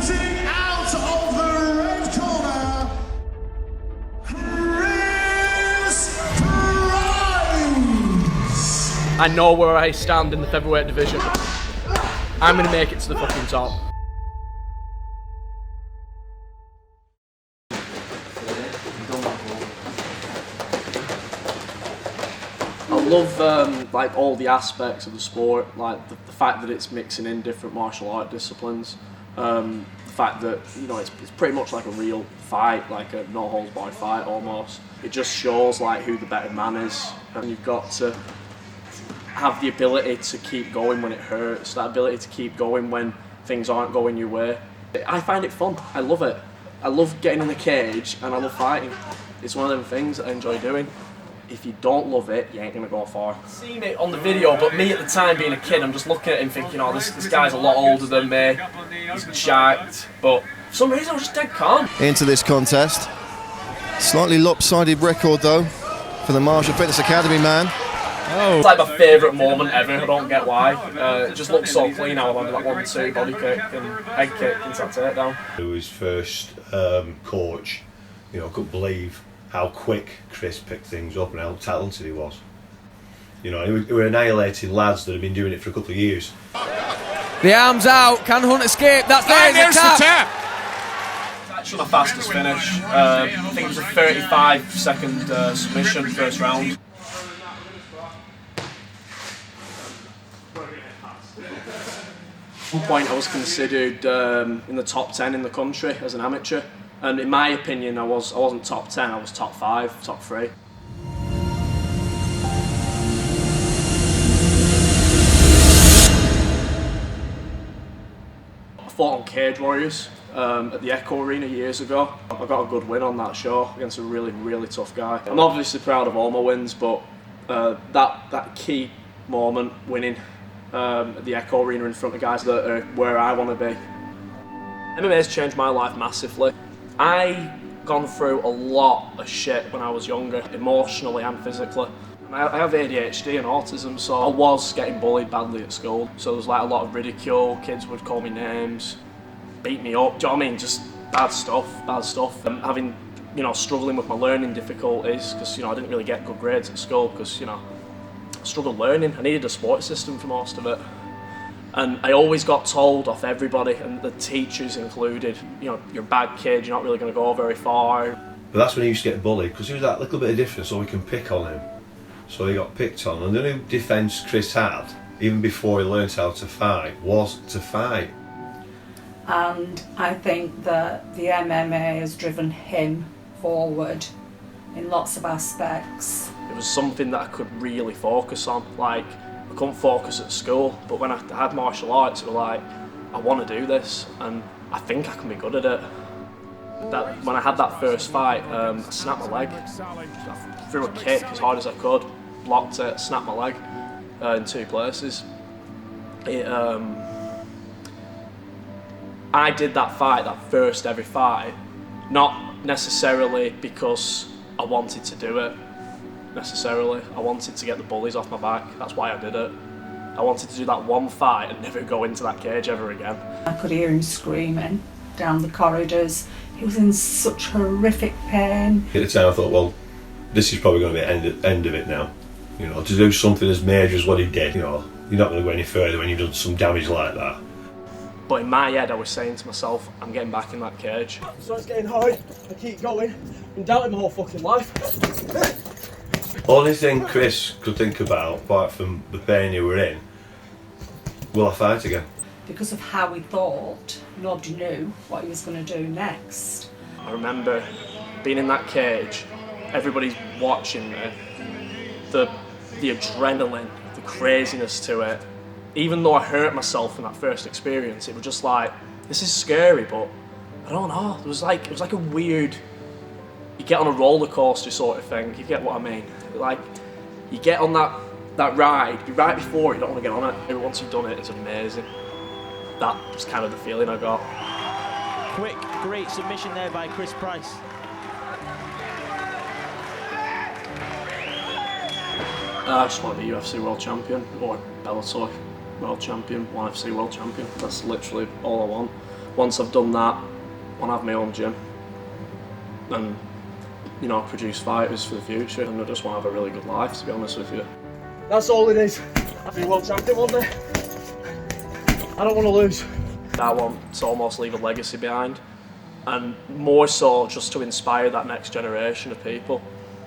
Fighting out of the red corner, Chris Price. I know where I stand in the featherweight division. I'm going to make it to the fucking top. I love like all the aspects of the sport, like the fact that it's mixing in different martial art disciplines. The fact that, you know, it's pretty much like a real fight, like a no holds barred fight almost. It just shows like who the better man is, and you've got to have the ability to keep going when it hurts, that ability to keep going when things aren't going your way. I find it fun. I love it. I love getting in the cage and I love fighting. It's one of them things that I enjoy doing. If you don't love it, you ain't gonna go far. Seen it on the video, but me at the time being a kid, I'm just looking at him thinking, oh, this guy's a lot older than me. He's jacked, but for some reason I was just dead calm. Into this contest. Slightly lopsided record though for the Martial Fitness Academy man. Oh. It's like my favourite moment ever, I don't get why. It just looks so clean how I landed that 1-2 body kick and head kick into that takedown. He was first coach, you know, I couldn't believe how quick Chris picked things up and how talented he was. You know, he were annihilating lads that had been doing it for a couple of years. The arms out, can Hunt escape? That's there, there's the tap! It's actually my fastest finish. I think it was a 35-second submission first round. At one point I was considered in the top 10 in the country as an amateur, and in my opinion I wasn't top 10, I was top 5, top 3. I fought on Cage Warriors at the Echo Arena years ago. I got a good win on that show against a really, really tough guy. I'm obviously proud of all my wins, but that key moment, winning at the Echo Arena in front of guys that are where I want to be. MMA has changed my life massively. I gone through a lot of shit when I was younger, emotionally and physically. I have ADHD and autism, so I was getting bullied badly at school. So there was like a lot of ridicule, kids would call me names, beat me up, do you know what I mean? Just bad stuff. Having, you know, struggling with my learning difficulties, because, you know, I didn't really get good grades at school, because, you know, I struggled learning. I needed a support system for most of it. And I always got told off everybody, and the teachers included, you know, you're a bad kid, you're not really going to go very far. But that's when he used to get bullied, because he was that little bit of difference, so we can pick on him. So he got picked on, and the only defence Chris had, even before he learnt how to fight, was to fight. And I think that the MMA has driven him forward in lots of aspects. It was something that I could really focus on. Like, I couldn't focus at school, but when I had martial arts, it was like, I want to do this, and I think I can be good at it. When I had that first fight, I snapped my leg. I threw a kick as hard as I could, blocked it, snapped my leg in 2 places. I did that fight, that first ever fight, not necessarily because I wanted to do it, necessarily. I wanted to get the bullies off my back, that's why I did it. I wanted to do that one fight and never go into that cage ever again. I could hear him screaming down the corridors. He was in such horrific pain. At the time I thought, well, this is probably going to be the end of it now. You know, to do something as major as what he did, you know, you're not going to go any further when you've done some damage like that. But in my head I was saying to myself, I'm getting back in that cage. So it's getting hard, I keep going, I'm doubting my whole fucking life. Only thing Chris could think about, apart from the pain you were in, will I fight again? Because of how he thought, nobody knew what he was going to do next. I remember being in that cage, everybody's watching me, the adrenaline, the craziness to it. Even though I hurt myself in that first experience, it was just like, this is scary, but I don't know. It was like a weird, you get on a roller coaster sort of thing, you get what I mean? Like, you get on that ride, you're right before, you don't want to get on it. But once you've done it, it's amazing. That was kind of the feeling I got. Quick, great submission there by Chris Price. I just want to be UFC World Champion, or Bellator. world champion, 1FC world champion. That's literally all I want. Once I've done that, I want to have my own gym and, you know, produce fighters for the future, and I just want to have a really good life, to be honest with you. That's all it is. I'll be world champion one day. I don't want to lose. I want to almost leave a legacy behind, and more so just to inspire that next generation of people.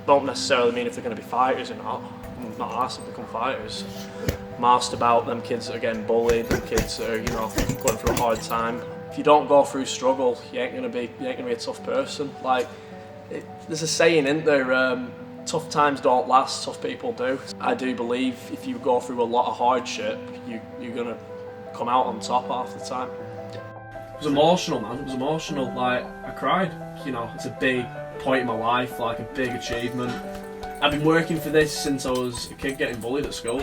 Don't necessarily mean if they're going to be fighters or not. I'm not asked to become fighters. I'm asked about them kids that are getting bullied, them kids that are, you know, going through a hard time. If you don't go through struggle, you ain't gonna be a tough person. Like, there's a saying, isn't there? Tough times don't last, tough people do. I do believe if you go through a lot of hardship, you're gonna come out on top half the time. It was emotional, man. It was emotional. Like, I cried. You know, it's a big point in my life, like a big achievement. I've been working for this since I was a kid getting bullied at school.